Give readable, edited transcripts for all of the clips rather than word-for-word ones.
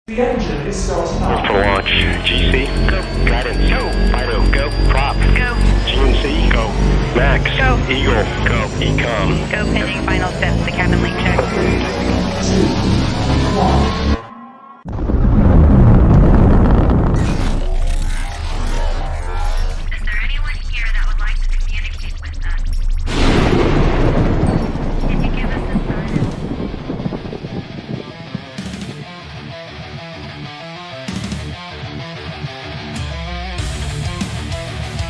The engine is starting up. For launch. GC, go. Guidance, go. Fido, go. Prop, go. GNC, go. Max, go. Eagle, go. Ecom, go. Pending final steps to cabin link check. 3, 2, 1. Is there anyone here that would like to communicate with us? Can you give us a sign?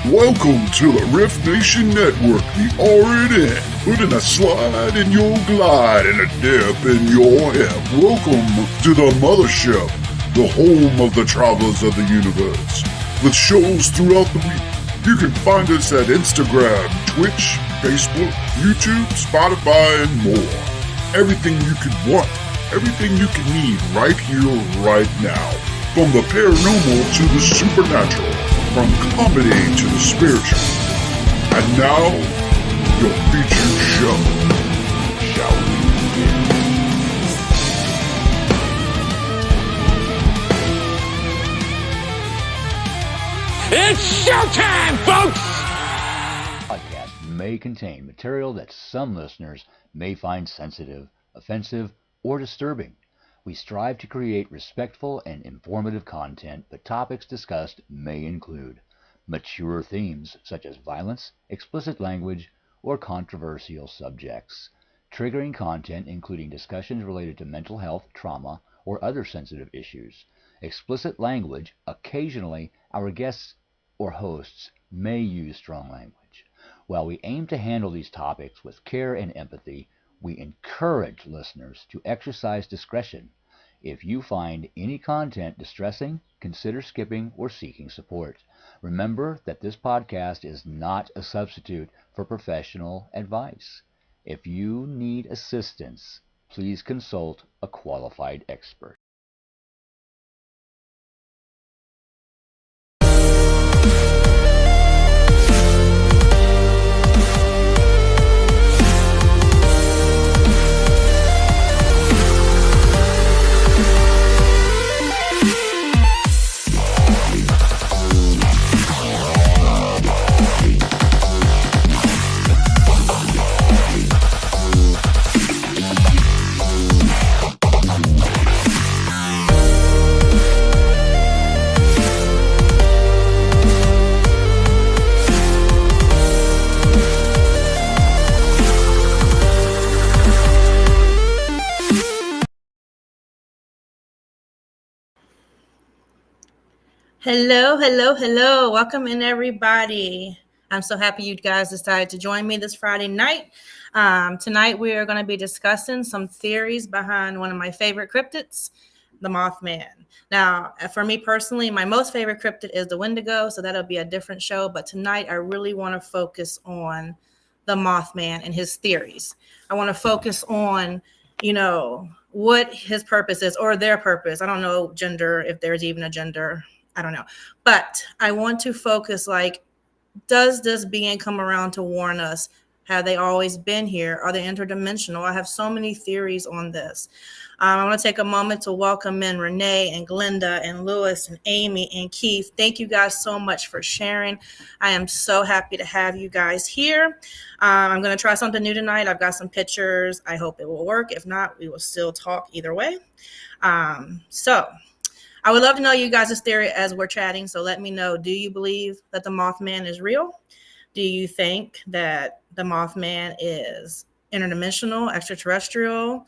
Welcome to the R.I.F.T Nation Network, the RNN, putting a slide in your glide and a dip in your hip. Welcome to the mothership, the home of the travelers of the universe. With shows throughout the week, you can find us at Instagram, Twitch, Facebook, YouTube, Spotify, and more. Everything you could want, everything you can need right here, right now. From the paranormal to the supernatural. From comedy to the spiritual. And now, your featured show. Shall we begin? It's showtime, folks! Podcast may contain material that some listeners may find sensitive, offensive, or disturbing. We strive to create respectful and informative content, but topics discussed may include mature themes such as violence, explicit language, or controversial subjects, triggering content including discussions related to mental health, trauma, or other sensitive issues, explicit language. Occasionally, our guests or hosts may use strong language. While we aim to handle these topics with care and empathy, we encourage listeners to exercise discretion. If you find any content distressing, consider skipping or seeking support. Remember that this podcast is not a substitute for professional advice. If you need assistance, please consult a qualified expert. Hello. Welcome in, everybody. I'm so happy you guys decided to join me this Friday night. Tonight, we are going to be discussing some theories behind one of my favorite cryptids, the Mothman. Now, for me personally, my most favorite cryptid is the Wendigo, so that'll be a different show. But tonight, I really want to focus on the Mothman and his theories. I want to focus on, what his purpose is, or their purpose. I don't know gender, if there's even a gender. I don't know. But I want to focus, does this being come around to warn us? Have they always been here? Are they interdimensional? I have so many theories on this. I want to take a moment to welcome in Renee and Glenda and Lewis and Amy and Keith. Thank you guys so much for sharing. I am so happy to have you guys here. I'm going to try something new tonight. I've got some pictures. I hope it will work. If not, we will still talk either way. So I would love to know you guys' theory as we're chatting. So let me know, do you believe that the Mothman is real? Do you think that the Mothman is interdimensional, extraterrestrial,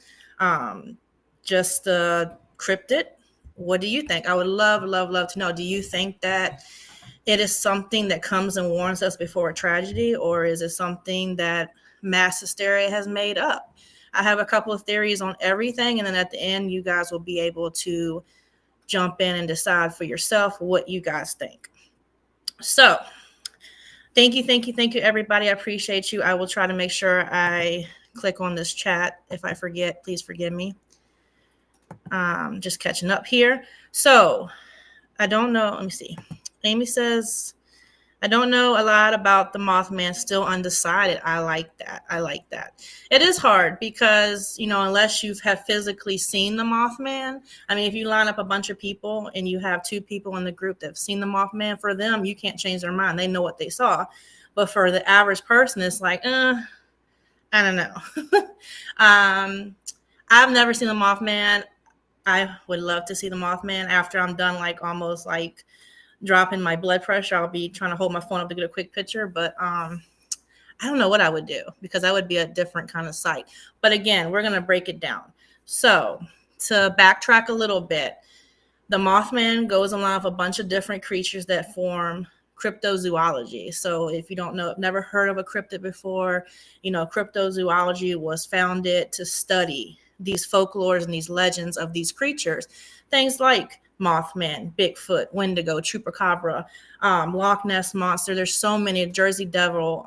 just a cryptid? What do you think? I would love to know. Do you think that it is something that comes and warns us before a tragedy, or is it something that mass hysteria has made up? I have a couple of theories on everything, and then at the end, you guys will be able to jump in and decide for yourself what you guys think. So thank you, everybody. I appreciate you. I will try to make sure I click on this chat. If I forget, please forgive me. Just catching up here. So I don't know. Let me see. Amy says I don't know a lot about the Mothman, still undecided. I like that. I like that. It is hard because, unless you have physically seen the Mothman, I mean, if you line up a bunch of people and you have two people in the group that have seen the Mothman, for them, you can't change their mind. They know what they saw. But for the average person, it's like, I don't know. I've never seen the Mothman. I would love to see the Mothman after I'm done, like almost like dropping my blood pressure. I'll be trying to hold my phone up to get a quick picture, but I don't know what I would do because that would be a different kind of sight. But again, we're going to break it down. So to backtrack a little bit, the Mothman goes along with a bunch of different creatures that form cryptozoology. So if you don't know, never heard of a cryptid before, cryptozoology was founded to study these folklores and these legends of these creatures. Things like Mothman, Bigfoot, Wendigo, Chupacabra, Loch Ness Monster. There's so many, Jersey Devil.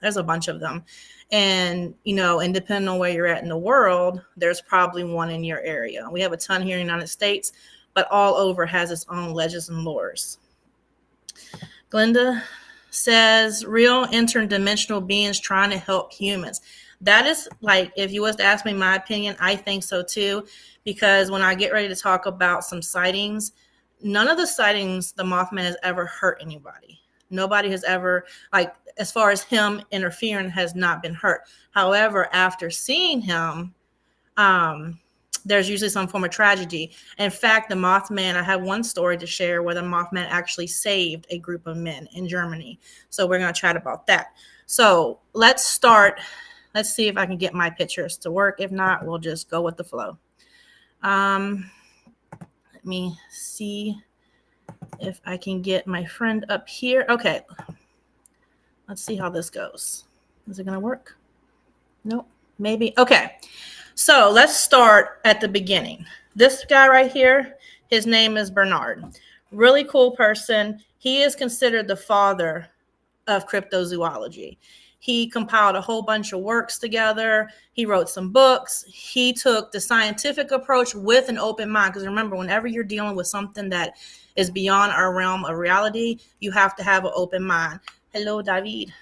There's a bunch of them. And, and depending on where you're at in the world, there's probably one in your area. We have a ton here in the United States, but all over has its own legends and lores. Glenda says, real interdimensional beings trying to help humans. That is like, if you was to ask me my opinion, I think so too. Because when I get ready to talk about some sightings, none of the sightings, the Mothman has ever hurt anybody. Nobody has ever, like, as far as him interfering, has not been hurt. However, after seeing him, there's usually some form of tragedy. In fact, the Mothman, I have one story to share where the Mothman actually saved a group of men in Germany. So we're going to chat about that. So let's start. Let's see if I can get my pictures to work. If not, we'll just go with the flow. Let me see if I can get my friend up here. Okay. Let's see how this goes. Is it going to work? Nope. Maybe. Okay. So let's start at the beginning. This guy right here, his name is Bernard. Really cool person. He is considered the father of cryptozoology. He compiled a whole bunch of works together. He wrote some books. He took the scientific approach with an open mind. Because remember, whenever you're dealing with something that is beyond our realm of reality, you have to have an open mind. Hello, David.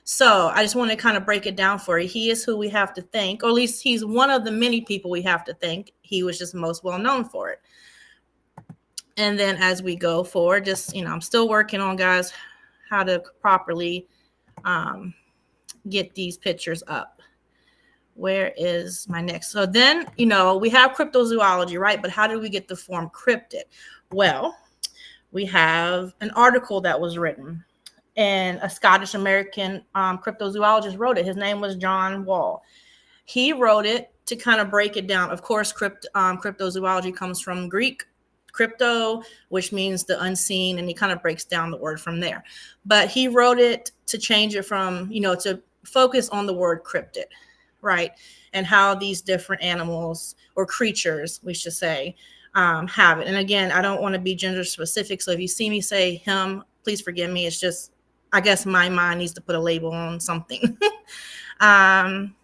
So I just want to kind of break it down for you. He is who we have to thank, or at least he's one of the many people we have to thank. He was just most well known for it. And then as we go forward, just, I'm still working on, guys, how to properly get these pictures up. Where is my next? So then, we have cryptozoology, right? But how do we get the form cryptid? Well, we have an article that was written, and a Scottish American cryptozoologist wrote it. His name was John Wall. He wrote it to kind of break it down. Of course, cryptozoology comes from Greek crypto, which means the unseen, and he kind of breaks down the word from there. But he wrote it to change it from, to focus on the word cryptid, right? And how these different animals or creatures, we should say, have it. And again, I don't want to be gender specific. So if you see me say him, please forgive me. It's just, I guess my mind needs to put a label on something. Hello,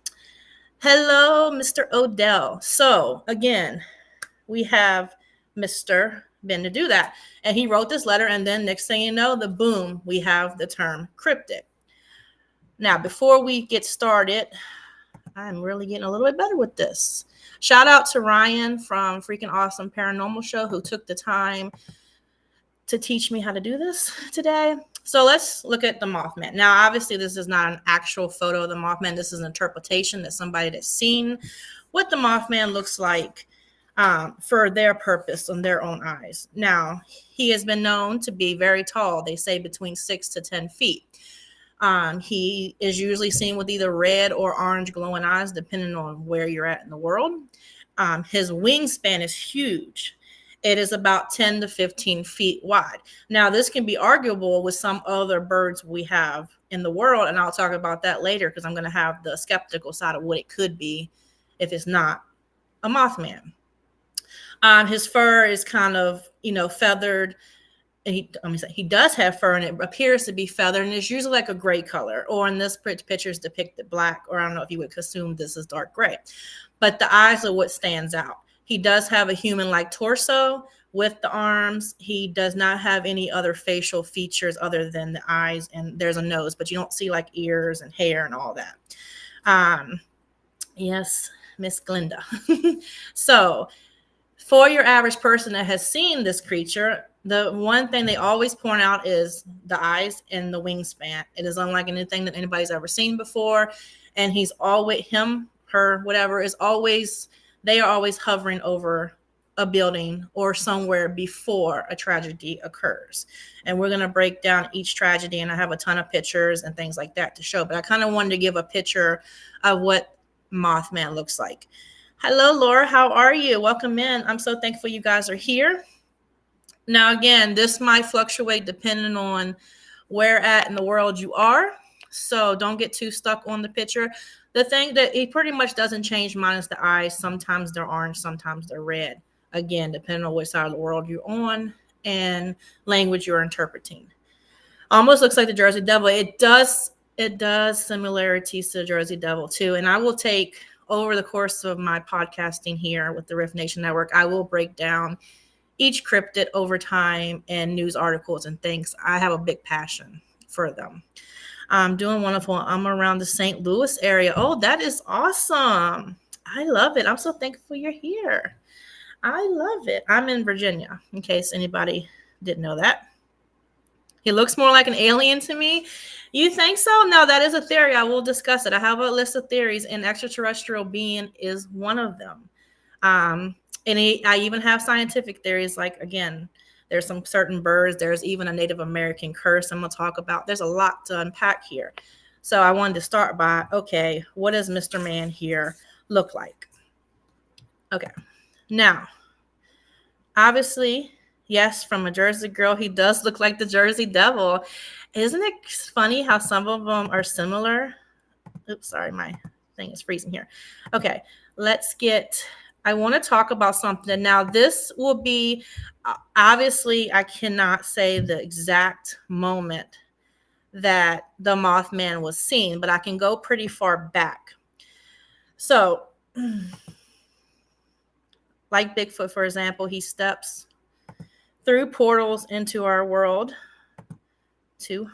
Mr. Odell. So again, we have Mr. Ben to do that. And he wrote this letter, and then next thing you know, boom, we have the term cryptid. Now, before we get started, I'm really getting a little bit better with this. Shout out to Ryan from Freaking Awesome Paranormal Show, who took the time to teach me how to do this today. So let's look at the Mothman. Now, obviously, this is not an actual photo of the Mothman. This is an interpretation that somebody that's seen what the Mothman looks like for their purpose on their own eyes. Now, he has been known to be very tall. They say between 6 to 10 feet. He is usually seen with either red or orange glowing eyes, depending on where you're at in the world. His wingspan is huge. It is about 10 to 15 feet wide. Now, this can be arguable with some other birds we have in the world, and I'll talk about that later because I'm going to have the skeptical side of what it could be if it's not a Mothman. His fur is kind of, feathered. He does have fur, and it appears to be feathered, and it's usually like a gray color, or in this picture is depicted black, or I don't know if you would assume this is dark gray. But the eyes are what stands out. He does have a human-like torso with the arms. He does not have any other facial features other than the eyes, and there's a nose, but you don't see like ears and hair and all that. Yes, Miss Glinda. So for your average person that has seen this creature, the one thing they always point out is the eyes and the wingspan. It is unlike anything that anybody's ever seen before. And he's always, him, her, whatever, is always, they are always hovering over a building or somewhere before a tragedy occurs. And we're going to break down each tragedy, and I have a ton of pictures and things like that to show, but I kind of wanted to give a picture of what Mothman looks like. Hello, Laura. How are you? Welcome in. I'm so thankful you guys are here. Now, again, this might fluctuate depending on where at in the world you are. So don't get too stuck on the picture. The thing that it pretty much doesn't change minus the eyes. Sometimes they're orange, sometimes they're red. Again, depending on which side of the world you're on and language you're interpreting. Almost looks like the Jersey Devil. It does similarities to the Jersey Devil too. And I will take, over the course of my podcasting here with the R.I.F.T Nation Network, I will break down each cryptid over time and news articles and things. I have a big passion for them. I'm doing wonderful. I'm around the St. Louis area. Oh, that is awesome. I love it. I'm so thankful you're here. I love it. I'm in Virginia, in case anybody didn't know that. He looks more like an alien to me. You think so? No, that is a theory. I will discuss it. I have a list of theories, and extraterrestrial being is one of them. I even have scientific theories. Like, again, there's some certain birds. There's even a Native American curse I'm going to talk about. There's a lot to unpack here. So I wanted to start by, okay, what does Mr. Man here look like? Okay. Now, obviously, yes, from a Jersey girl, he does look like the Jersey Devil. Isn't it funny how some of them are similar? Oops, sorry, my thing is freezing here. Okay, I want to talk about something. Now, this will be, obviously, I cannot say the exact moment that the Mothman was seen, but I can go pretty far back. So, like Bigfoot, for example, he steps through portals into our world to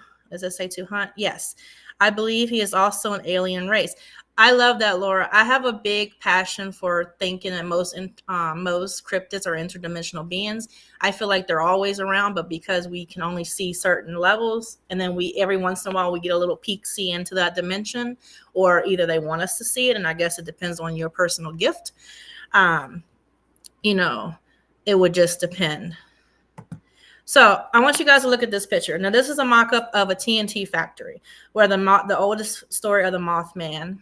hunt. Yes, I believe he is also an alien race. I love that, Laura. I have a big passion for thinking that most cryptids are interdimensional beings. I feel like they're always around, but because we can only see certain levels, and then every once in a while we get a little peek-see into that dimension, or either they want us to see it, and I guess it depends on your personal gift. It would just depend. So I want you guys to look at this picture. Now, this is a mock-up of a TNT factory where the oldest story of the Mothman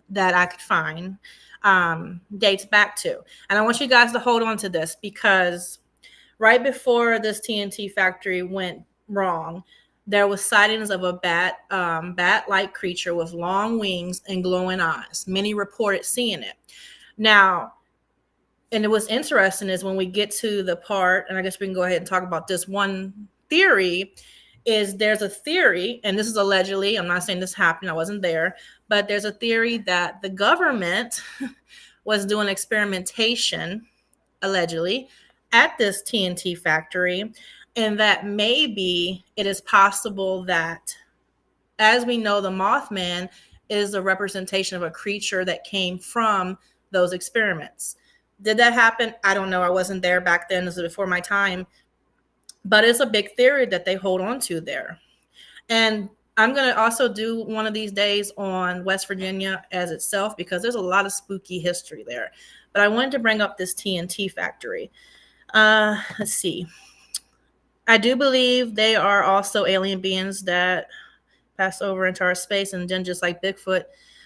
that I could find dates back to. And I want you guys to hold on to this, because right before this TNT factory went wrong, there was sightings of a bat-like creature with long wings and glowing eyes. Many reported seeing it. Now, and it was interesting is when we get to the part, and I guess we can go ahead and talk about this one theory, is there's a theory, and this is allegedly, I'm not saying this happened, I wasn't there, but there's a theory that the government was doing experimentation, allegedly, at this TNT factory, and that maybe it is possible that, as we know, the Mothman is a representation of a creature that came from those experiments. Did that happen? I don't know. I wasn't there back then. This was before my time. But it's a big theory that they hold on to there. And I'm going to also do one of these days on West Virginia as itself, because there's a lot of spooky history there. But I wanted to bring up this TNT factory. Let's see. I do believe they are also alien beings that pass over into our space, and then just like Bigfoot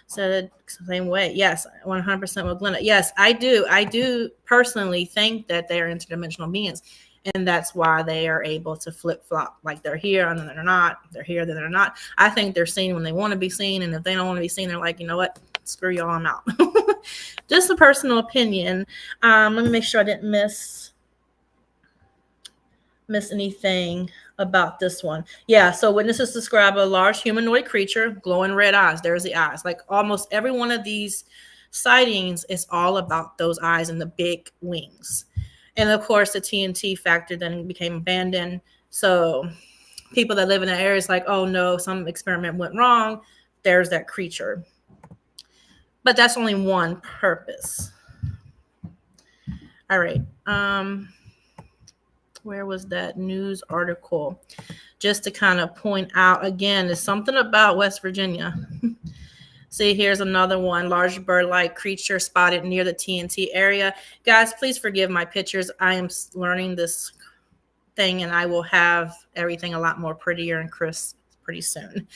said the same way. Yes, 100% with Glenda. Yes, I do. I do personally think that they are interdimensional beings, and that's why they are able to flip-flop. Like, they're here and then they're not. They're here, then they're not. I think they're seen when they want to be seen, and if they don't want to be seen, they're like, you know what? Screw y'all, I'm out. Just a personal opinion. Let me make sure I didn't miss anything about this one. Yeah, so witnesses describe a large humanoid creature, glowing red eyes. There's the eyes. Like, almost every one of these sightings is all about those eyes and the big wings. And of course, the TNT factor then became abandoned. So people that live in the area is like, oh no, some experiment went wrong. There's that creature. But that's only one purpose. All right. Where was that news article? Just to kind of point out again, there's something about West Virginia. See, here's another one. Large bird-like creature spotted near the TNT area. Guys, please forgive my pictures. I am learning this thing, and I will have everything a lot more prettier and crisp pretty soon.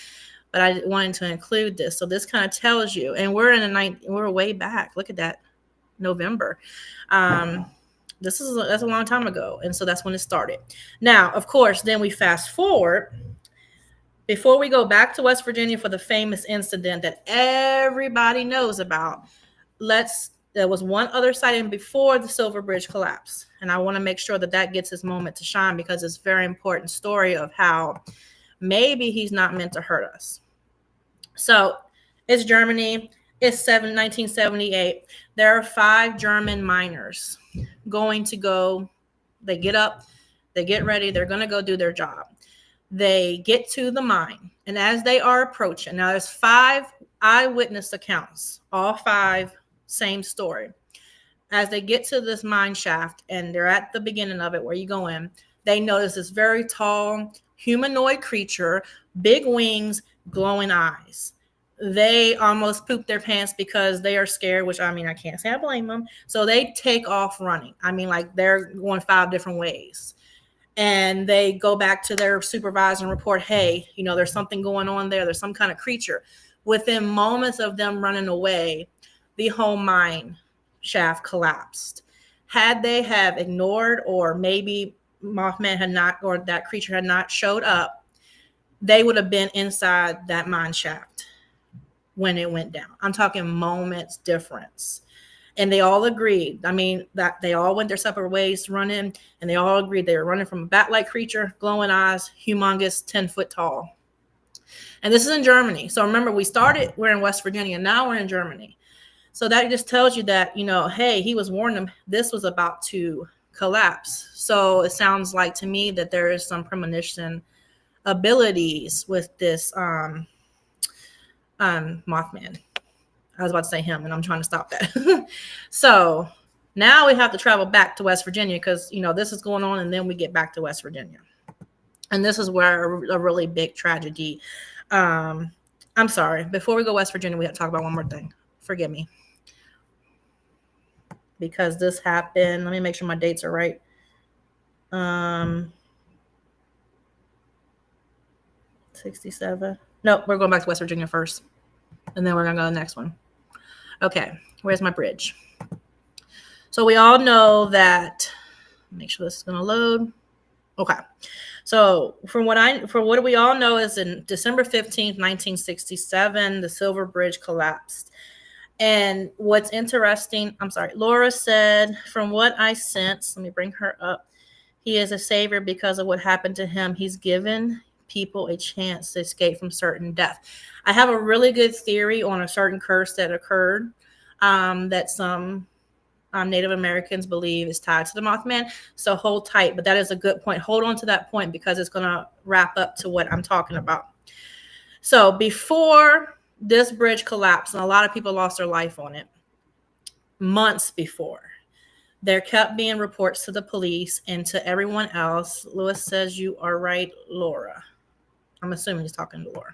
But I wanted to include this. So this kind of tells you, and we're way back. Look at that, November. That's a long time ago, and so that's when it started. Now, of course, then we fast forward. Before we go back to West Virginia for the famous incident that everybody knows about, there was one other sighting before the Silver Bridge collapse, and I want to make sure that gets his moment to shine because it's a very important story of how maybe he's not meant to hurt us. So it's Germany. It's 1978. There are 5 German miners going to go. They get up, they get ready, they're going to go do their job. They get to the mine, and as they are approaching, now there's 5 eyewitness accounts, all 5 same story. As they get to this mine shaft, and they're at the beginning of it where you go in, they notice this very tall humanoid creature, big wings, glowing eyes. They almost poop their pants because they are scared, which I mean, I can't say I blame them. So they take off running. I mean, like they're going 5 different ways. And they go back to their supervisor and report, hey, there's something going on there. There's some kind of creature. Within moments of them running away, the whole mine shaft collapsed. Had they have ignored, or maybe Mothman had not, or that creature had not showed up, they would have been inside that mine shaft when it went down. I'm talking moments difference. And they all agreed. I mean, that they all went their separate ways running, and they all agreed they were running from a bat-like creature, glowing eyes, humongous, 10 foot tall. And this is in Germany. So remember, we're in West Virginia. Now we're in Germany. So that just tells you that, hey, he was warning them this was about to collapse. So it sounds like to me that there is some premonition abilities with this Mothman. I was about to say him, and I'm trying to stop that. So now we have to travel back to West Virginia because, this is going on, and then we get back to West Virginia. And this is where a really big tragedy. I'm sorry. Before we go West Virginia, we have to talk about one more thing. Forgive me. Because this happened. Let me make sure my dates are right. 67. No, we're going back to West Virginia first. And then we're going to go to the next one. Okay, where's my bridge? So we all know that, make sure this is going to load. Okay. So from what we all know is in December 15th, 1967, the Silver Bridge collapsed. And what's interesting, Laura said, from what I sense, let me bring her up. He is a savior because of what happened to him. He's given people a chance to escape from certain death. I have a really good theory on a certain curse that occurred that some Native Americans believe is tied to the Mothman. So hold tight, but that is a good point. Hold on to that point because it's going to wrap up to what I'm talking about. So before this bridge collapsed, and a lot of people lost their life on it, months before, there kept being reports to the police and to everyone else. Lewis says you are right, Laura. I'm assuming he's talking to Laura.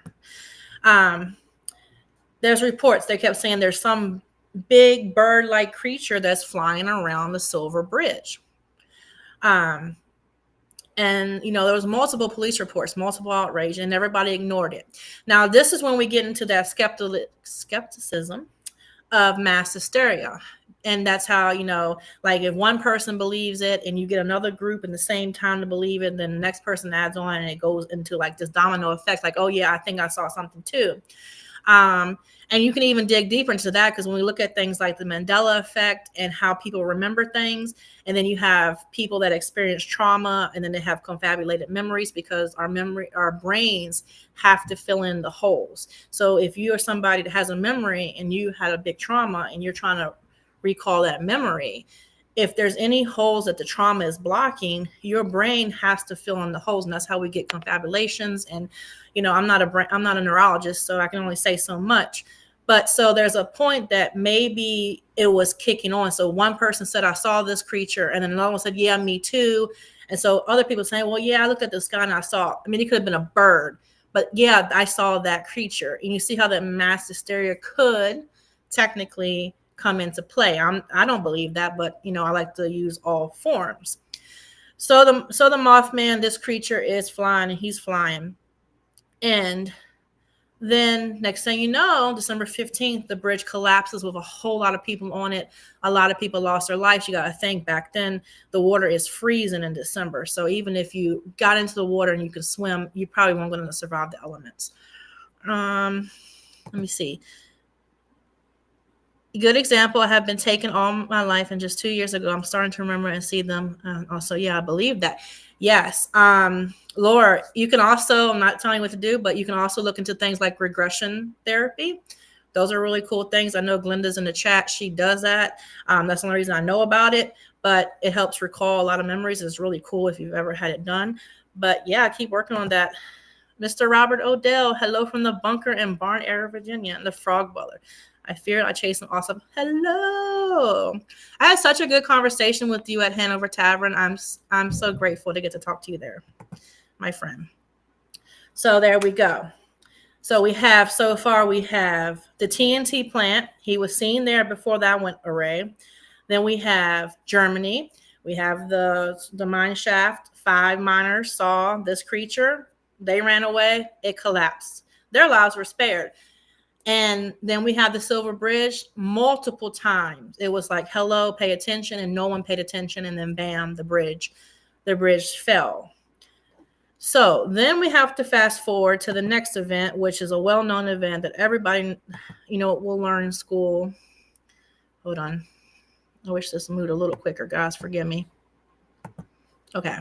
There's reports. They kept saying there's some big bird-like creature that's flying around the Silver Bridge. And, there was multiple police reports, multiple outrage, and everybody ignored it. Now, this is when we get into that skepticism of mass hysteria. And that's how, like if one person believes it and you get another group in the same time to believe it, then the next person adds on and it goes into like this domino effect. Like, oh yeah, I think I saw something too. And And you can even dig deeper into that, because when we look at things like the Mandela effect and how people remember things, and then you have people that experience trauma and then they have confabulated memories, because our brains have to fill in the holes. So if you are somebody that has a memory and you had a big trauma and you're trying to recall that memory, if there's any holes that the trauma is blocking, your brain has to fill in the holes, and that's how we get confabulations. And I'm not a neurologist, so I can only say so much. But so there's a point that maybe it was kicking on. So one person said, I saw this creature, and then another one said, yeah, me too. And so other people saying, well, yeah, I looked at the sky and I saw, I mean, it could have been a bird, but yeah, I saw that creature. And you see how that mass hysteria could technically come into play. I don't believe that, but I like to use all forms. So the Mothman, this creature is flying, and he's flying. And then next thing you know, December 15th, the bridge collapses with a whole lot of people on it. A lot of people lost their lives. You got to think, back then the water is freezing in December. So even if you got into the water and you could swim, you probably weren't going to survive the elements. Let me see. Good example. I have been taken all my life, and just 2 years ago, I'm starting to remember and see them. Also, yeah, I believe that. Yes. Laura, you can also, I'm not telling you what to do, but you can also look into things like regression therapy. Those are really cool things. I know Glenda's in the chat. She does that. That's the only reason I know about it, but it helps recall a lot of memories. It's really cool if you've ever had it done. But yeah, keep working on that. Mr. Robert Odell, hello from the bunker in Barn Area, Virginia, and the Frog Dweller. I fear I chase an awesome. Hello. I had such a good conversation with you at Hanover Tavern. I'm so grateful to get to talk to you there, my friend. So there we go. So so far we have the TNT plant. He was seen there before that went array. Then we have Germany. We have the mine shaft. 5 miners saw this creature. They ran away. It collapsed. Their lives were spared. And then we have the Silver Bridge multiple times. It was like, hello, pay attention, and no one paid attention. And then bam, the bridge fell. So then we have to fast forward to the next event, which is a well-known event that everybody, will learn in school. Hold on. I wish this moved a little quicker, guys. Forgive me. Okay.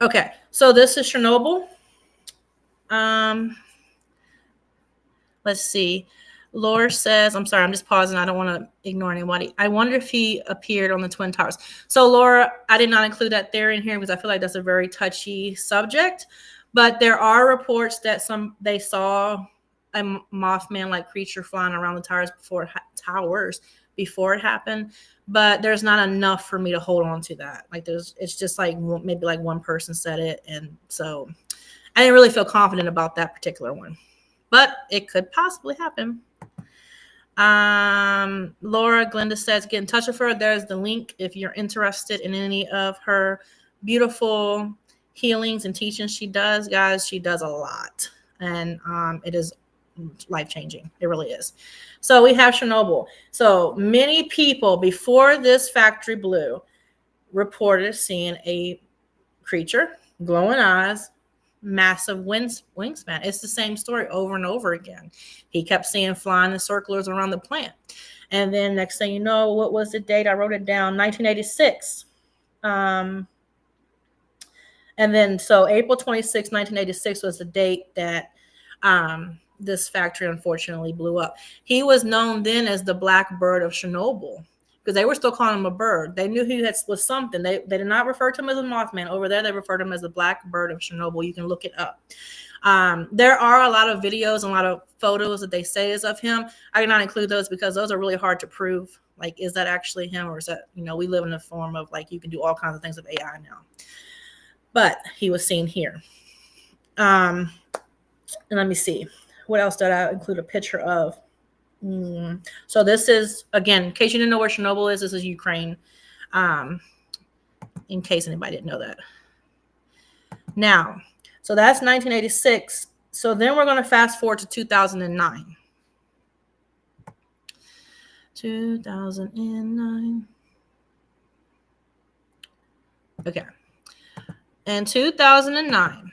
Okay. So this is Chernobyl. Let's see. Laura says, I'm sorry, I'm just pausing. I don't want to ignore anybody. I wonder if he appeared on the Twin Towers. So Laura, I did not include that theory in here because I feel like that's a very touchy subject, but there are reports that they saw a Mothman-like creature flying around the towers before it happened, but there's not enough for me to hold on to that. Like it's just like maybe like one person said it. And so I didn't really feel confident about that particular one, but it could possibly happen. Laura Glenda says, get in touch with her. There's the link if you're interested in any of her beautiful healings and teachings she does. Guys, she does a lot, and it is life-changing. It really is. So we have Chernobyl. So many people before this factory blew reported seeing a creature, glowing eyes, massive wingspan. It's the same story over and over again. He kept seeing flying in circlers around the plant. And then next thing you know, what was the date? I wrote it down, 1986. And then so April 26, 1986 was the date that this factory unfortunately blew up. He was known then as the Black Bird of Chernobyl, because they were still calling him a bird. They knew he was something. They did not refer to him as a Mothman. Over there, they referred to him as the Black Bird of Chernobyl. You can look it up. There are a lot of videos and a lot of photos that they say is of him. I cannot include those because those are really hard to prove. Like, is that actually him, or is that, we live in a form of like, you can do all kinds of things with AI now. But he was seen here. And let me see. What else did I include a picture of? So this is, again, in case you didn't know where Chernobyl is, this is Ukraine. In case anybody didn't know that. Now, so that's 1986. So then we're going to fast forward to 2009. 2009. Okay. In 2009,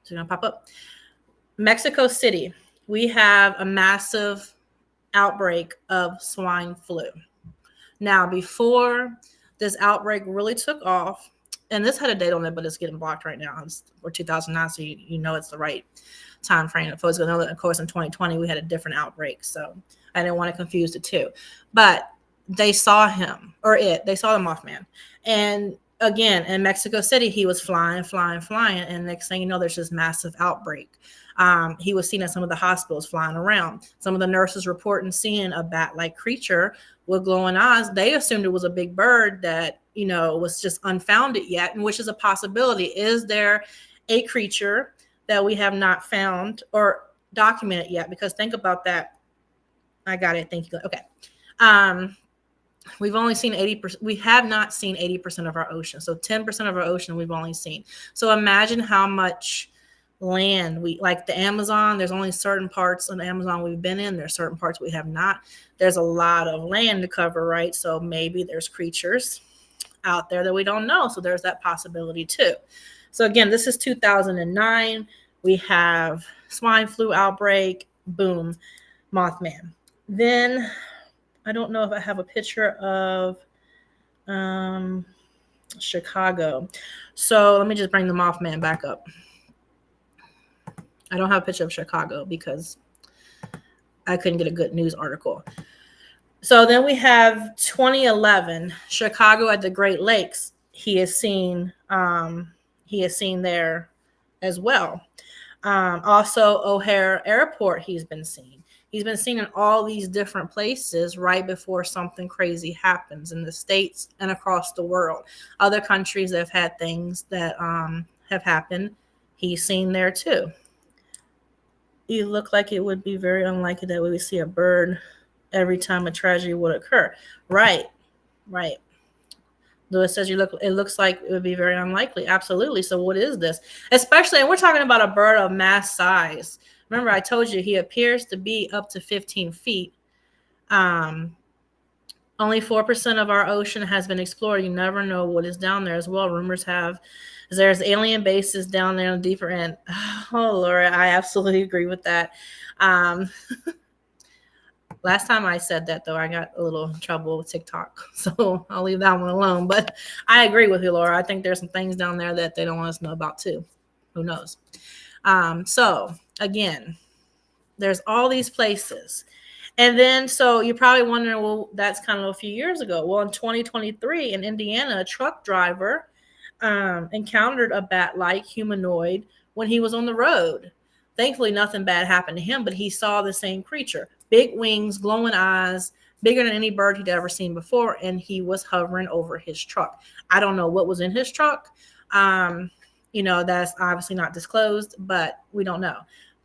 it's going to pop up. Mexico City, we have a massive outbreak of swine flu. Now, before this outbreak really took off, and this had a date on it, but it's getting blocked right now. We're 2009, so you know it's the right time frame. If I was going to, of course, in 2020 we had a different outbreak, so I didn't want to confuse the two. But they saw him, or they saw the Mothman, and again in Mexico City, he was flying, and next thing you know, there's this massive outbreak. He was seen at some of the hospitals flying around. Some of the nurses reporting seeing a bat-like creature with glowing eyes. They assumed it was a big bird that, was just unfounded yet, and which is a possibility. Is there a creature that we have not found or documented yet? Because think about that. I got it. Thank you. Okay. We've only seen 80%. We have not seen 80% of our ocean. So 10% of our ocean we've only seen. So imagine how much land like the Amazon. There's only certain parts of the Amazon we've been in. There's certain parts we have not. There's a lot of land to cover, right? So maybe there's creatures out there that we don't know. So there's that possibility too. So again, this is 2009. We have swine flu outbreak. Boom, Mothman. Then I don't know if I have a picture of Chicago. So let me just bring the Mothman back up. I don't have a picture of Chicago because I couldn't get a good news article. So then we have 2011, Chicago at the Great Lakes. He is seen there as well. Also, O'Hare Airport, he's been seen. He's been seen in all these different places right before something crazy happens in the States and across the world. Other countries that have had things that have happened, he's seen there too. You look like it would be very unlikely that we would see a bird every time a tragedy would occur. Right. Lewis says it looks like it would be very unlikely. Absolutely. So what is this? Especially, and we're talking about a bird of mass size. Remember, I told you he appears to be up to 15 feet. Only 4% of our ocean has been explored. You never know what is down there as well. Rumors have there's alien bases down there on the deeper end. Oh, Laura, I absolutely agree with that. Last time I said that, though, I got a little trouble with TikTok, so I'll leave that one alone. But I agree with you, Laura. I think there's some things down there that they don't want us to know about, too. Who knows? So, again, there's all these places. And then, so you're probably wondering, well, that's kind of a few years ago. Well, in 2023, in Indiana, a truck driver encountered a bat-like humanoid when he was on the road. Thankfully, nothing bad happened to him, but he saw the same creature. Big wings, glowing eyes, bigger than any bird he'd ever seen before, and he was hovering over his truck. I don't know what was in his truck. That's obviously not disclosed, but we don't know.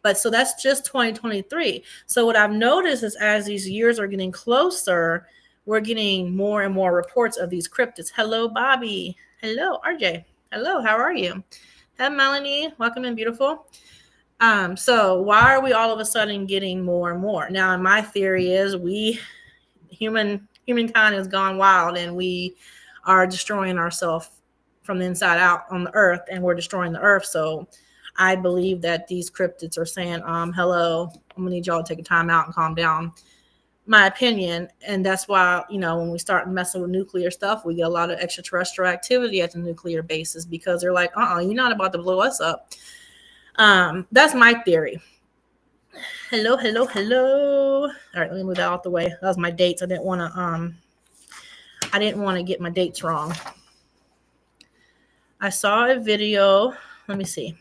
But so that's just 2023. So what I've noticed is as these years are getting closer, we're getting more and more reports of these cryptids. Hello, Bobby. Hello, RJ. Hello, how are you? Hi, Melanie. Welcome in, beautiful. So why are we all of a sudden getting more and more? Now, my theory is humankind has gone wild and we are destroying ourselves from the inside out on the earth, and we're destroying the earth. So I believe that these cryptids are saying, hello, I'm gonna need y'all to take a time out and calm down. My opinion. And that's why, when we start messing with nuclear stuff, we get a lot of extraterrestrial activity at the nuclear bases because they're like, you're not about to blow us up. That's my theory. Hello. All right, let me move that out the way. That was my dates. I didn't want to get my dates wrong. I saw a video. Let me see.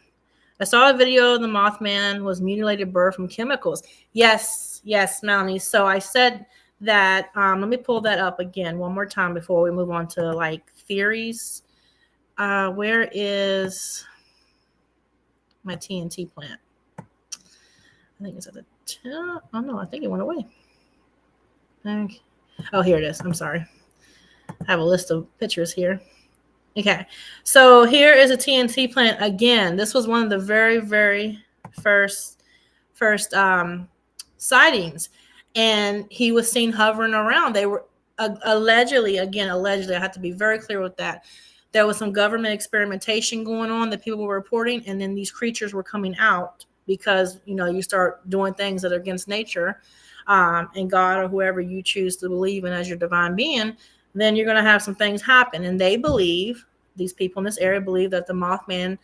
I saw a video of the Mothman was mutilated bird from chemicals. Yes, Melanie. So I said that. Let me pull that up again one more time before we move on to like theories. Where is my TNT plant? I think it's at the top. Oh no, I think it went away. Okay. Oh, here it is. I'm sorry. I have a list of pictures here. Okay, so here is a TNT plant again. This was one of the very, very first sightings, and he was seen hovering around. They were allegedly, I have to be very clear with that. There was some government experimentation going on that people were reporting, and then these creatures were coming out because, you start doing things that are against nature, and God or whoever you choose to believe in as your divine being, then you're going to have some things happen. And these people in this area believe that the Mothman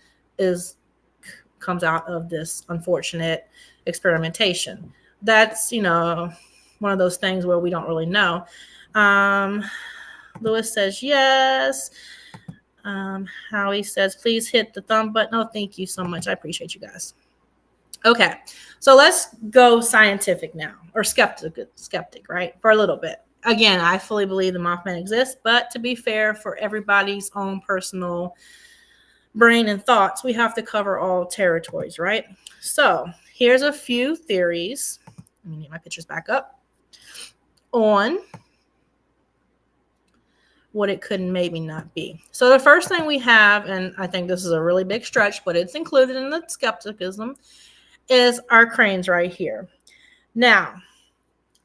comes out of this unfortunate experimentation. That's, one of those things where we don't really know. Lewis says yes. Howie says, please hit the thumb button. Oh, thank you so much. I appreciate you guys. Okay, so let's go scientific now, or skeptic, right? For a little bit. Again, I fully believe the Mothman exists, but to be fair, for everybody's own personal brain and thoughts, we have to cover all territories, right? So here's a few theories. Let me get my pictures back up on what it could and maybe not be. So the first thing we have, and I think this is a really big stretch, but it's included in the skepticism, is our cranes right here. Now,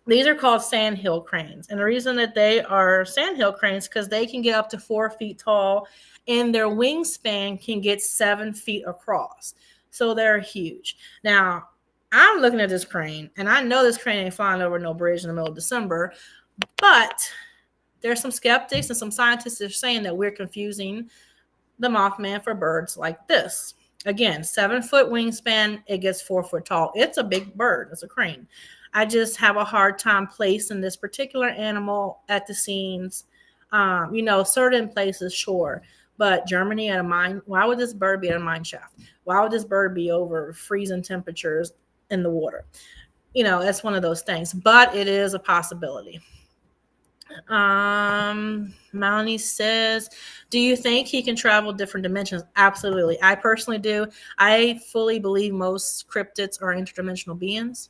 these are called sandhill cranes. And the reason that they are sandhill cranes because they can get up to 4 feet tall and their wingspan can get 7 feet across. So they're huge. Now, I'm looking at this crane, and I know this crane ain't flying over no bridge in the middle of December, but there's some skeptics and some scientists that are saying that we're confusing the Mothman for birds like this. Again, 7-foot wingspan, it gets 4 foot tall. It's a big bird. It's a crane. I just have a hard time placing this particular animal at the scenes. Certain places, sure. But Germany at a mine, why would this bird be at a mine shaft? Why would this bird be over freezing temperatures in the water? That's one of those things. But it is a possibility. Melanie says, do you think he can travel different dimensions? Absolutely. I personally do. I fully believe most cryptids are interdimensional beings.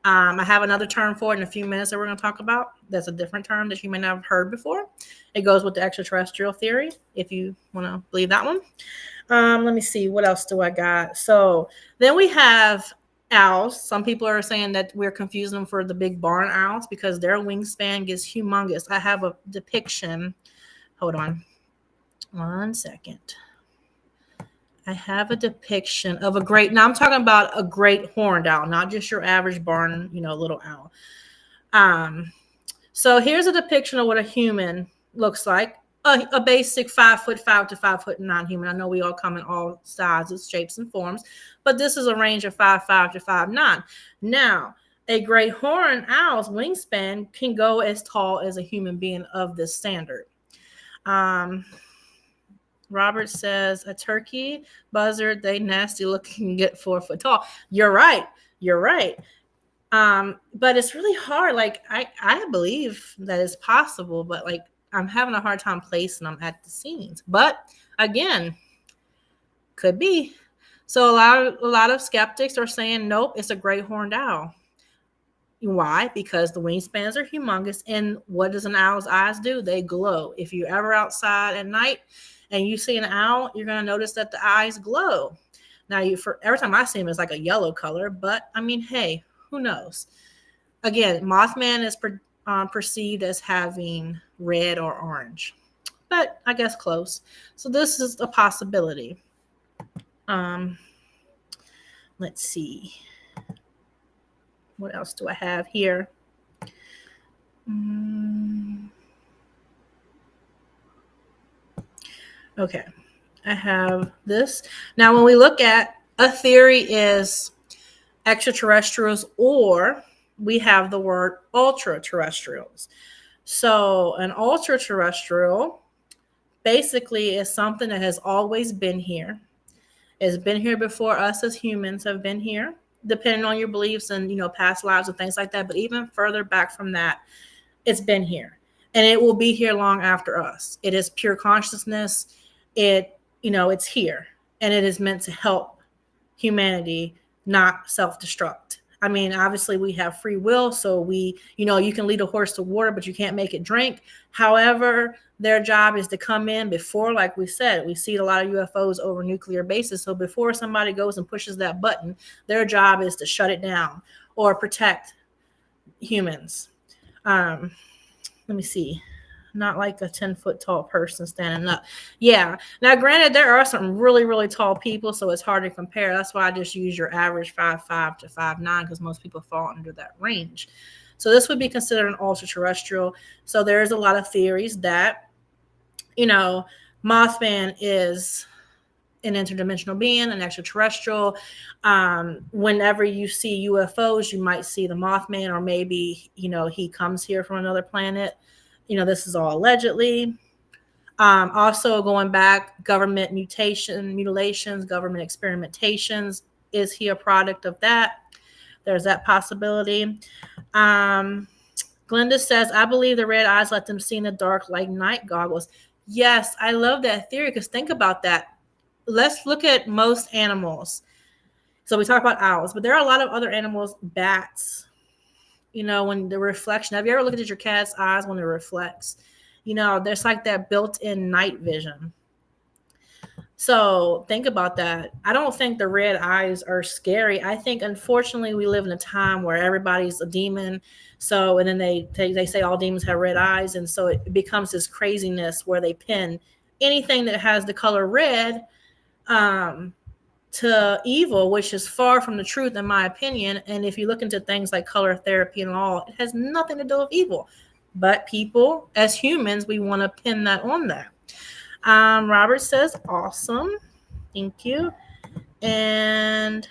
I have another term for it in a few minutes that we're going to talk about. That's a different term that you may not have heard before. It goes with the extraterrestrial theory, if you want to believe that one. Let me see. What else do I got? So then we have owls. Some people are saying that we're confusing them for the big barn owls because their wingspan gets humongous. I have a depiction. Hold on 1 second. I have a depiction of now I'm talking about a great horned owl, not just your average barn, little owl. So here's a depiction of what a human looks like. A basic 5'5" to 5'9" human. I know we all come in all sizes, shapes, and forms, but this is a range of 5'5" to 5'9". Now, a great horned owl's wingspan can go as tall as a human being of this standard. Robert says a turkey buzzard, they nasty looking, get 4 foot tall. You're right. But it's really hard. Like I believe that it's possible, but I'm having a hard time placing them at the scenes. But again, could be. So a lot of skeptics are saying, nope, it's a great horned owl. Why? Because the wingspans are humongous. And what does an owl's eyes do? They glow. If you're ever outside at night and you see an owl, you're going to notice that the eyes glow. Now, every time I see them, it's like a yellow color. But, hey, who knows? Again, Mothman is perceived as having red or orange. But I guess close. So this is a possibility. Let's see. What else do I have here? Okay, I have this. Now, when we look at a theory is extraterrestrials, or we have the word ultra-terrestrials. So an ultra-terrestrial basically is something that has always been here. It's been here before us as humans have been here, depending on your beliefs and, past lives and things like that. But even further back from that, it's been here. And it will be here long after us. It is pure consciousness. It's here. And it is meant to help humanity not self-destruct. Obviously we have free will. So you can lead a horse to water, but you can't make it drink. However, their job is to come in before, like we said, we see a lot of UFOs over nuclear bases. So before somebody goes and pushes that button, their job is to shut it down or protect humans. Let me see. not like a 10-foot tall person standing up. Yeah. Now, granted, there are some really, really tall people, so it's hard to compare. That's why I just use your average 5'5" to 5'9", because most people fall under that range. So this would be considered an ultra terrestrial. So there's a lot of theories that, Mothman is an interdimensional being, an extraterrestrial. Whenever you see UFOs, you might see the Mothman, or maybe, he comes here from another planet. This is all allegedly. Also, going back, government mutilations, government experimentations. Is he a product of that? There's that possibility. Glenda says, I believe the red eyes let them see in the dark like night goggles. Yes, I love that theory, because think about that. Let's look at most animals. So we talk about owls, but there are a lot of other animals, bats, when the reflection. Have you ever looked at your cat's eyes when it reflects? There's like that built-in night vision. So think about that. I don't think the red eyes are scary. I think, unfortunately, we live in a time where everybody's a demon. So, and then they say all demons have red eyes. And so it becomes this craziness where they pin anything that has the color red to evil, which is far from the truth, in my opinion. And if you look into things like color therapy and all, it has nothing to do with evil. But people, as humans, we want to pin that on there. Robert says, awesome. Thank you. And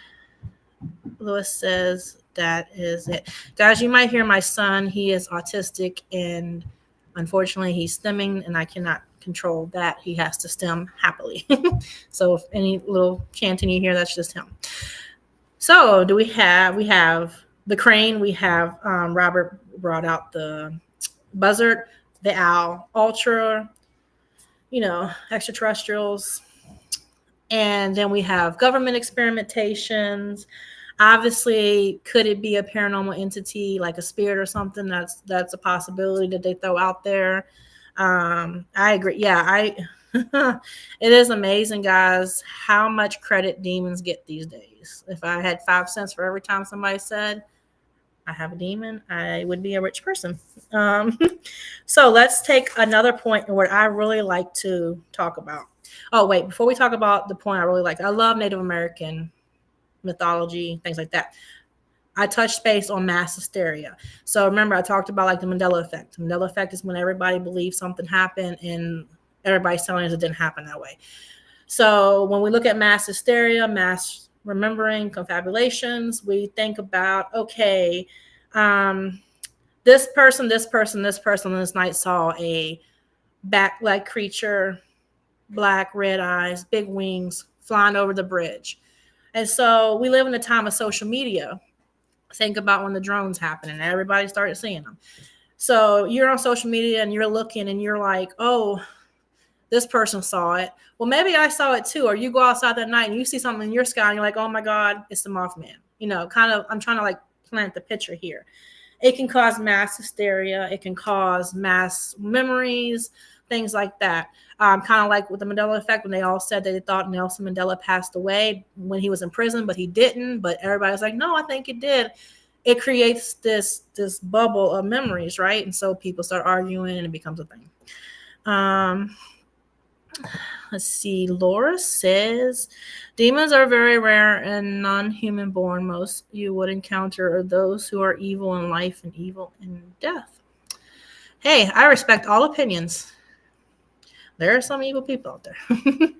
Lewis says, that is it. Guys, you might hear my son. He is autistic, and unfortunately, he's stimming, and I cannot control that. He has to stem happily. So if any little chanting you hear, that's just him. So we have the crane. We have Robert brought out the buzzard, the owl, ultra, extraterrestrials. And then we have government experimentations. Obviously, could it be a paranormal entity like a spirit or something? That's a possibility that they throw out there. I agree. Yeah, it is amazing, guys, how much credit demons get these days. If I had 5 cents for every time somebody said I have a demon, I would be a rich person. So let's take another point where I really like to talk about. Oh, wait, before we talk about the point I really like, I love Native American mythology, things like that. I touched base on mass hysteria. So remember, I talked about like the Mandela effect. The Mandela effect is when everybody believes something happened and everybody's telling us it didn't happen that way. So when we look at mass hysteria, mass remembering, confabulations, we think about, okay, this person this night saw a bat-like creature, black, red eyes, big wings, flying over the bridge. And so we live in a time of social media. Think about when the drones happened and everybody started seeing them. So you're on social media and you're looking and you're like, oh, this person saw it. Well, maybe I saw it too. Or you go outside that night and you see something in your sky and you're like, oh my God, it's the Mothman. I'm trying to like plant the picture here. It can cause mass hysteria. It can cause mass memories, things like that. Kind of like with the Mandela effect, when they all said they thought Nelson Mandela passed away when he was in prison, but he didn't. But everybody's like, no, I think it did. It creates this bubble of memories, right? And so people start arguing and it becomes a thing. Let's see. Laura says, demons are very rare and non-human born. Most you would encounter are those who are evil in life and evil in death. Hey, I respect all opinions. There are some evil people out there. And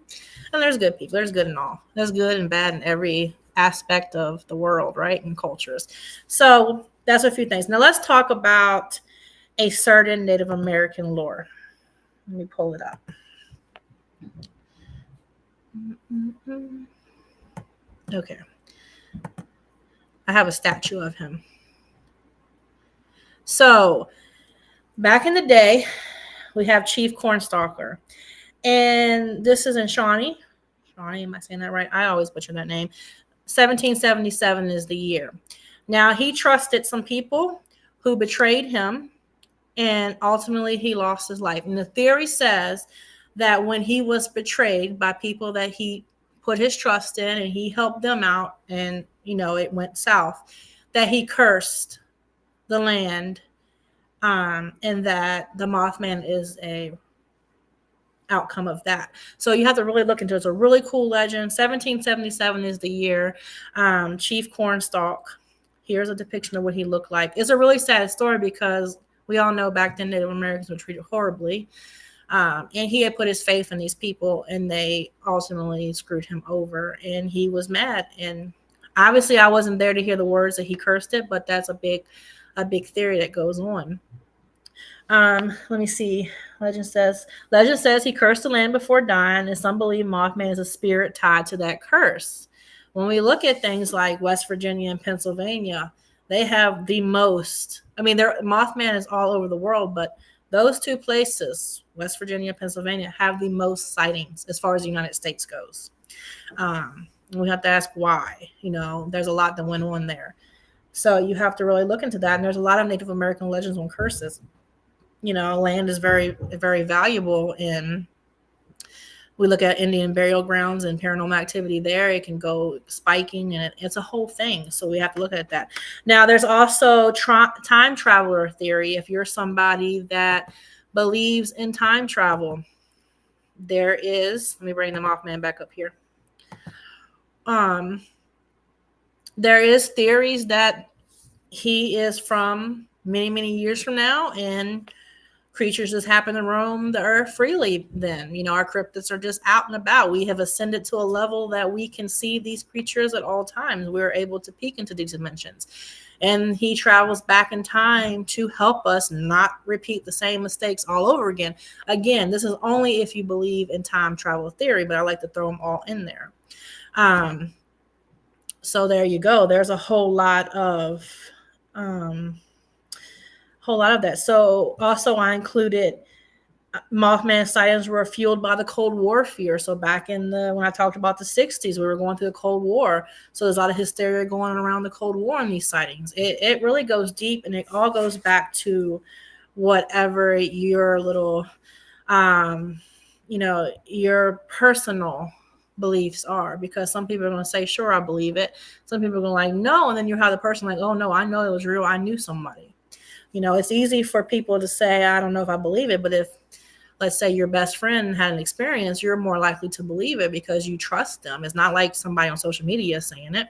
there's good people. There's good in all. There's good and bad in every aspect of the world, right? And cultures. So that's a few things. Now let's talk about a certain Native American lore. Let me pull it up. Okay. I have a statue of him. So back in the day, we have Chief Cornstalker. And this is in Shawnee. Shawnee, am I saying that right? I always butcher that name. 1777 is the year. Now, he trusted some people who betrayed him, and ultimately he lost his life. And the theory says that when he was betrayed by people that he put his trust in and he helped them out and, it went south, that he cursed the land and that the Mothman is a outcome of that. So you have to really look into it. It's a really cool legend. 1777 is the year. Chief Cornstalk. Here's a depiction of what he looked like. It's a really sad story because we all know back then Native Americans were treated horribly. And he had put his faith in these people, and they ultimately screwed him over, and he was mad. And obviously I wasn't there to hear the words that he cursed it, but that's a big theory that goes on. Let me see. Legend says he cursed the land before dying, and some believe Mothman is a spirit tied to that curse. When we look at things like West Virginia and Pennsylvania, they have the most. I mean, Mothman is all over the world, but those two places, West Virginia, Pennsylvania, have the most sightings as far as the United States goes. We have to ask why. There's a lot that went on there. So you have to really look into that. And there's a lot of Native American legends on curses. Land is very, very valuable. And we look at Indian burial grounds and paranormal activity there. It can go spiking, and it's a whole thing. So we have to look at that. Now, there's also time traveler theory. If you're somebody that believes in time travel, there is, let me bring the Mothman back up here. There is theories that he is from many, many years from now, and creatures just happen to roam the earth freely then. Our cryptids are just out and about. We have ascended to a level that we can see these creatures at all times. We're able to peek into these dimensions. And he travels back in time to help us not repeat the same mistakes all over again. Again, this is only if you believe in time travel theory, but I like to throw them all in there. So there you go. There's a whole lot of that. So also I included Mothman sightings were fueled by the Cold War fear. So back when I talked about the 60s, we were going through the Cold War. So there's a lot of hysteria going on around the Cold War in these sightings. It really goes deep, and it all goes back to whatever your little, your personal beliefs are, because some people are going to say, sure, I believe it. Some people are going to like, no. And then you have the person like, oh no, I know it was real. I knew somebody. It's easy for people to say, I don't know if I believe it, but if, let's say, your best friend had an experience, you're more likely to believe it because you trust them. It's not like somebody on social media saying it.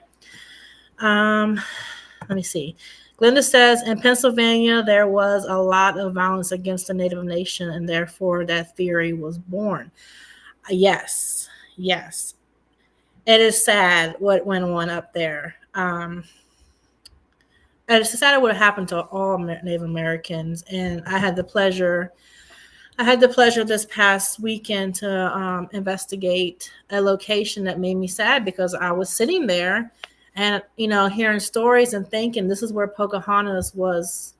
Let me see. Glenda says, in Pennsylvania, there was a lot of violence against the Native nation, and therefore that theory was born. Yes. It is sad what went on up there. And it's sad what happened to all Native Americans. And I had the pleasure this past weekend to investigate a location that made me sad, because I was sitting there and, hearing stories and thinking this is where Pocahontas was,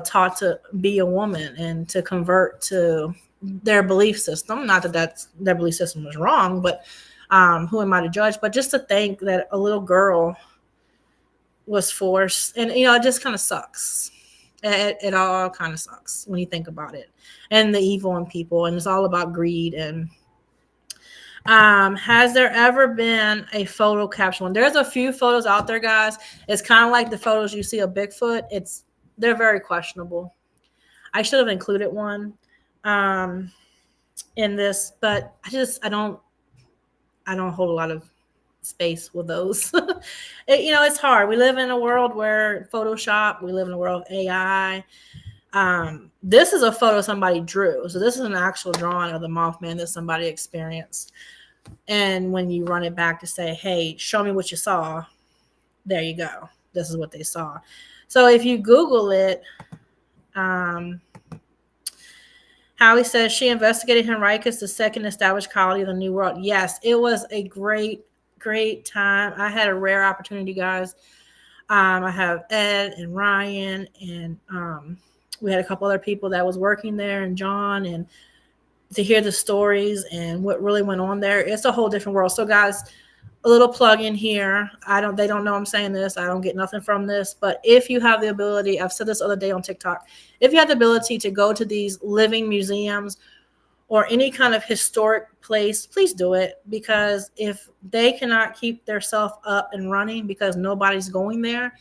taught to be a woman and to convert to their belief system. Not that their belief system was wrong, but who am I to judge? But just to think that a little girl was forced, and it just kind of sucks. It all kind of sucks when you think about it, and the evil in people, and it's all about greed. And has there ever been a photo capture one? There's a few photos out there, guys. It's kind of like the photos you see of Bigfoot. They're very questionable. I should have included one in this, but I don't hold a lot of space with those. It's hard. We live in a world where Photoshop, we live in a world of AI. This is a photo somebody drew. So this is an actual drawing of the Mothman that somebody experienced. And when you run it back to say, hey, show me what you saw, there you go. This is what they saw. So if you Google it, Howie says she investigated Henricus, the second established colony of the New World. Yes, it was a great time. I had a rare opportunity, guys. I have Ed and Ryan, and we had a couple other people that was working there, and John, and to hear the stories and what really went on there. It's a whole different world. So, guys, a little plug in here. They don't know I'm saying this. I don't get nothing from this. But if you have the ability, I've said this the other day on TikTok, if you have the ability to go to these living museums or any kind of historic place, please do it. Because if they cannot keep their self up and running because nobody's going there,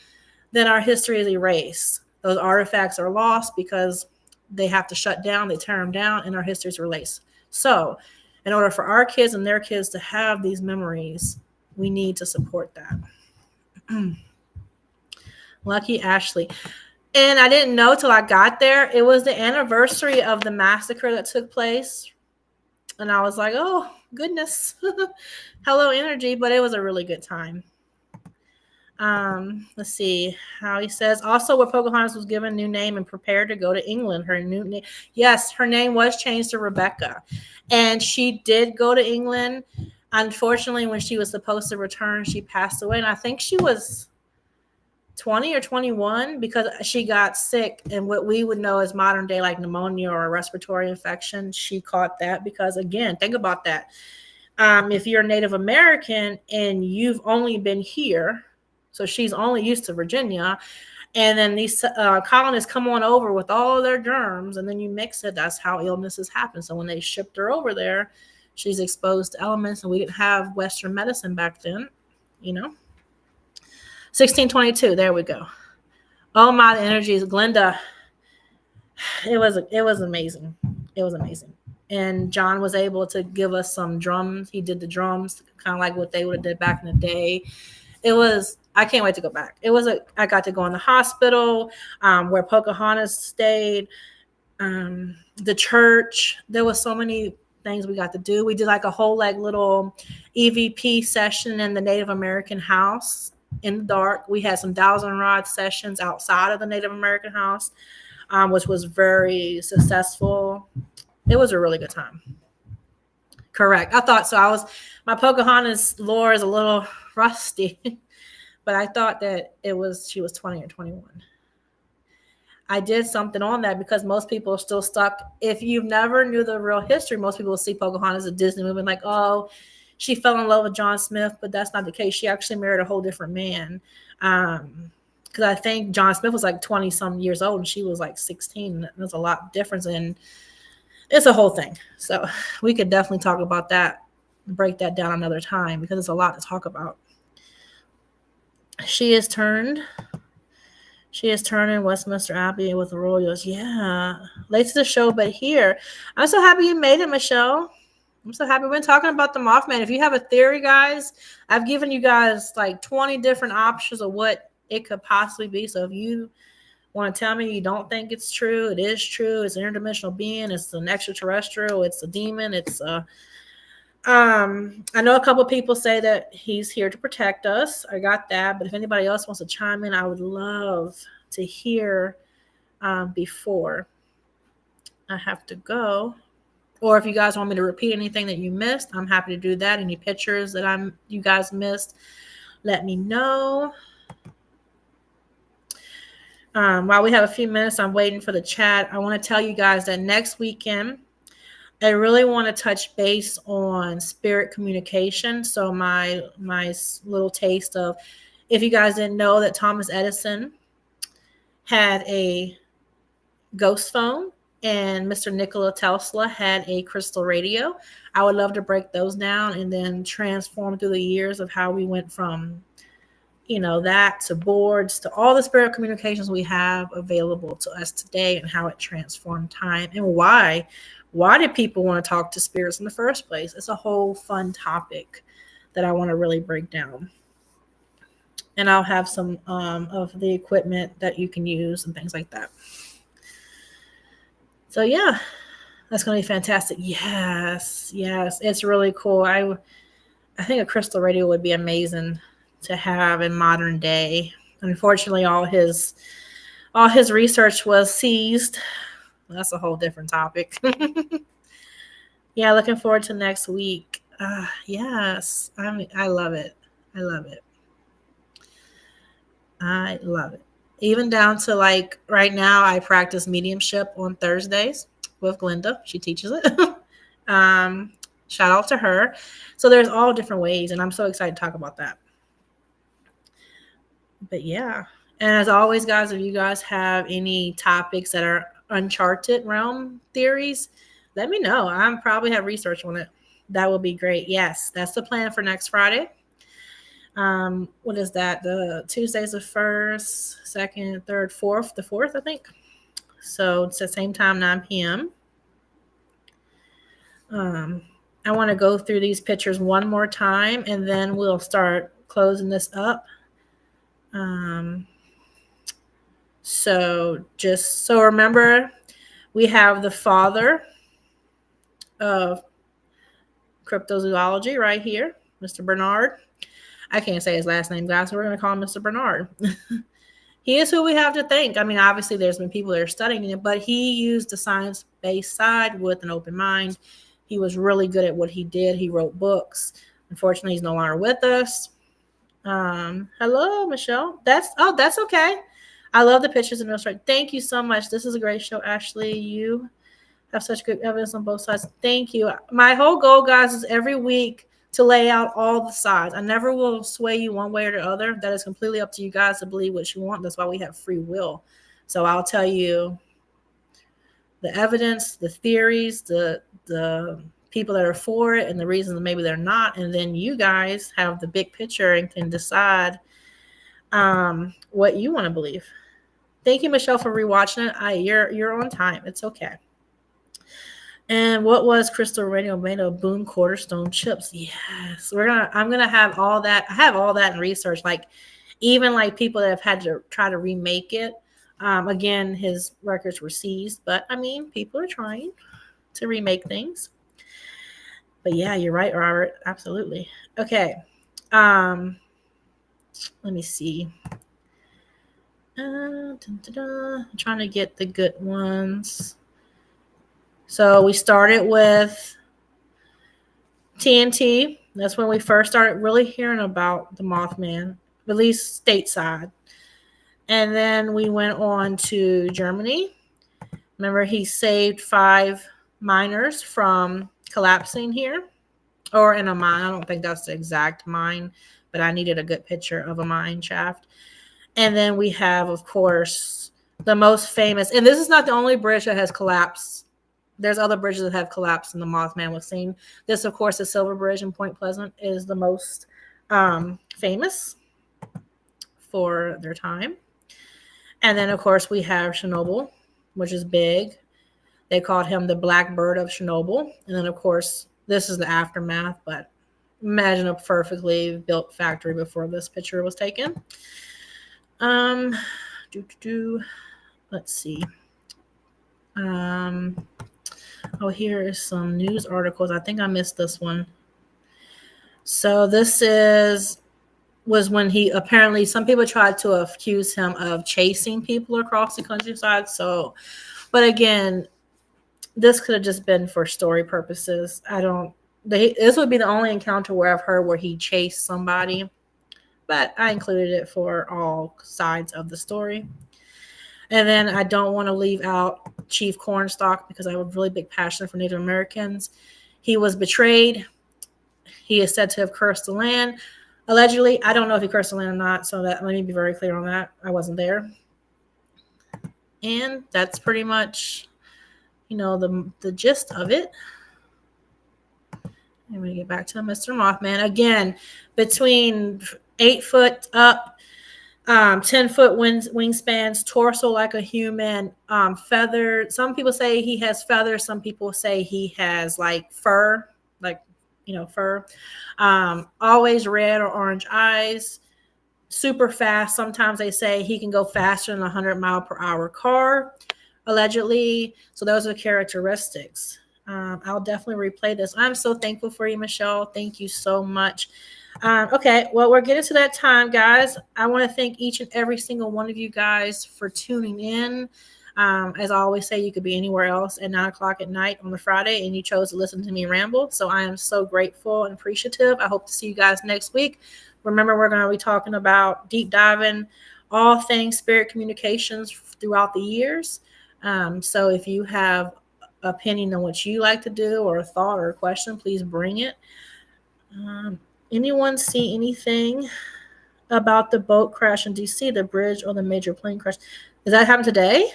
then our history is erased. those artifacts are lost because they have to shut down, they tear them down, and our histories are erased. So in order for our kids and their kids to have these memories, we need to support that. Lucky Ashley. And I didn't know till I got there. It was the anniversary of the massacre that took place. And I was like, oh, goodness. Hello, energy. But it was a really good time. Let's see how he says. Also, where Pocahontas was given a new name and prepared to go to England. Her new name. Yes, her name was changed to Rebecca. And she did go to England. Unfortunately, when she was supposed to return, she passed away. And I think she was 20 or 21 because she got sick, and what we would know as modern day like pneumonia or a respiratory infection, she caught that because, again, think about that. If you're a Native American and you've only been here, so she's only used to Virginia, and then these colonists come on over with all their germs, and then you mix it. That's how illnesses happen. So when they shipped her over there, she's exposed to elements, and we didn't have Western medicine back then, 1622. There we go. Oh my, the energies, Glenda. It was amazing. It was amazing. And John was able to give us some drums. He did the drums, kind of like what they would have did back in the day. I can't wait to go back. I got to go in the hospital where Pocahontas stayed, the church. There was so many things we got to do. We did like a whole little EVP session in the Native American house in the dark. We had some dowsing rod sessions outside of the Native American house, which was very successful. It was a really good time. Correct. I thought so. My Pocahontas lore is a little rusty, but I thought that she was 20 or 21. I did something on that because most people are still stuck. If you never knew the real history, most people will see Pocahontas as a Disney movie like, oh, she fell in love with John Smith, but that's not the case. She actually married a whole different man. Because I think John Smith was like 20 some years old and she was like 16. There's a lot of difference, and it's a whole thing. So we could definitely talk about that, break that down another time because it's a lot to talk about. She is turned in Westminster Abbey with the Royals. Yeah. Late to the show, but here. I'm so happy you made it, Michelle. I'm so happy. We've been talking about the Mothman. If you have a theory, guys, I've given you guys like 20 different options of what it could possibly be. So if you want to tell me you don't think it's true, it is true. It's an interdimensional being. It's an extraterrestrial. It's a demon. I know a couple of people say that he's here to protect us. I got that. But if anybody else wants to chime in, I would love to hear before I have to go. Or if you guys want me to repeat anything that you missed, I'm happy to do that. Any pictures that you guys missed, let me know. While we have a few minutes, I'm waiting for the chat. I want to tell you guys that next weekend, I really want to touch base on spirit communication. So my little taste of, if you guys didn't know that Thomas Edison had a ghost phone and Mr. Nikola Tesla had a crystal radio, I would love to break those down and then transform through the years of how we went from, that to boards to all the spirit communications we have available to us today and how it transformed time and why did people want to talk to spirits in the first place? It's a whole fun topic that I want to really break down. And I'll have some of the equipment that you can use and things like that. So yeah, that's going to be fantastic. Yes, it's really cool. I think a crystal radio would be amazing to have in modern day. Unfortunately, all his research was seized. That's a whole different topic. Yeah, looking forward to next week. Yes, I love it. I love it. Even down to like right now, I practice mediumship on Thursdays with Glenda. She teaches it. Shout out to her. So there's all different ways, and I'm so excited to talk about that. But yeah, and as always, guys, if you guys have any topics that are Uncharted realm theories, let me know. I probably have research on it. That will be great. Yes, that's the plan for next Friday. What is that? The Tuesday's the 1st, 2nd, 3rd, 4th, the 4th, I think. So it's the same time, 9 p.m. I want to go through these pictures one more time, and then we'll start closing this up. So remember, we have the father of cryptozoology right here, Mr. Bernard. I can't say his last name, guys, so we're going to call him Mr. Bernard. He is who we have to thank. I mean, obviously, there's been people that are studying it, but he used the science-based side with an open mind. He was really good at what he did. He wrote books. Unfortunately, he's no longer with us. Hello, Michelle. That's okay. I love the pictures and illustrations. Thank you so much. This is a great show, Ashley. You have such good evidence on both sides. Thank you. My whole goal, guys, is every week to lay out all the sides. I never will sway you one way or the other. That is completely up to you guys to believe what you want. That's why we have free will. So I'll tell you the evidence, the theories, the people that are for it, and the reasons maybe they're not. And then you guys have the big picture and can decide what you want to believe. Thank you, Michelle, for rewatching it. You're on time. It's okay. And what was crystal radio made of? Boom quarterstone chips. Yes, I'm gonna have all that. I have all that in research. Like even like people that have had to try to remake it. Again, his records were seized, but I mean, people are trying to remake things. But yeah, you're right, Robert. Absolutely. Okay. Let me see. I'm trying to get the good ones. So we started with TNT. That's when we first started really hearing about the Mothman, at least stateside. And then we went on to Germany. Remember, he saved 5 miners from collapsing here or in a mine. I don't think that's the exact mine, but I needed a good picture of a mine shaft. And then we have, of course, the most famous, and this is not the only bridge that has collapsed. There's other bridges that have collapsed and the Mothman was seen. This, of course, the Silver Bridge in Point Pleasant is the most famous for their time. And then, of course, we have Chernobyl, which is big. They called him the Black Bird of Chernobyl. And then, of course, this is the aftermath, but imagine a perfectly built factory before this picture was taken. Let's see. Oh, here is some news articles. I think I missed this one. So this was when he apparently, some people tried to accuse him of chasing people across the countryside. So, but again, this could have just been for story purposes. This would be the only encounter where I've heard where he chased somebody, but I included it for all sides of the story. And then I don't want to leave out Chief Cornstalk because I have a really big passion for Native Americans. He was betrayed. He is said to have cursed the land. Allegedly, I don't know if he cursed the land or not, so let me be very clear on that. I wasn't there. And that's pretty much, the gist of it. I'm going to get back to Mr. Mothman. Again, between 8 foot up, 10-foot wingspans, torso like a human, feathered. Some people say he has feathers. Some people say he has like fur, fur. Always red or orange eyes, super fast. Sometimes they say he can go faster than a 100-mile-per-hour car, allegedly. So those are the characteristics. I'll definitely replay this. I'm so thankful for you, Michelle. Thank you so much. Okay, well, we're getting to that time, guys. I want to thank each and every single one of you guys for tuning in. As I always say, you could be anywhere else at 9 o'clock at night on a Friday, and you chose to listen to me ramble. So I am so grateful and appreciative. I hope to see you guys next week. Remember, we're going to be talking about deep diving all things spirit communications throughout the years. So if you have opinion on what you like to do or a thought or a question, please bring it. Anyone see anything about the boat crash in DC, the bridge or the major plane crash? Does that happen today?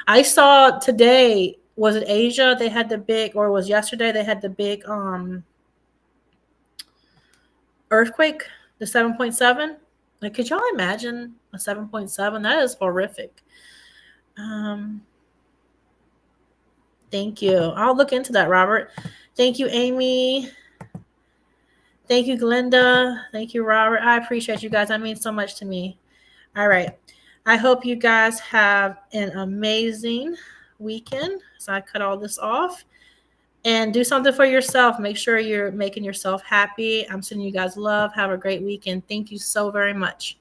I saw today, was it Asia? They had the big, or was yesterday, they had the big earthquake The 7.7? Like, could y'all imagine a 7.7? That is horrific. Thank you. I'll look into that, Robert. Thank you, Amy. Thank you, Glenda. Thank you, Robert. I appreciate you guys. That means so much to me. All right. I hope you guys have an amazing weekend. So I cut all this off. And do something for yourself. Make sure you're making yourself happy. I'm sending you guys love. Have a great weekend. Thank you so very much.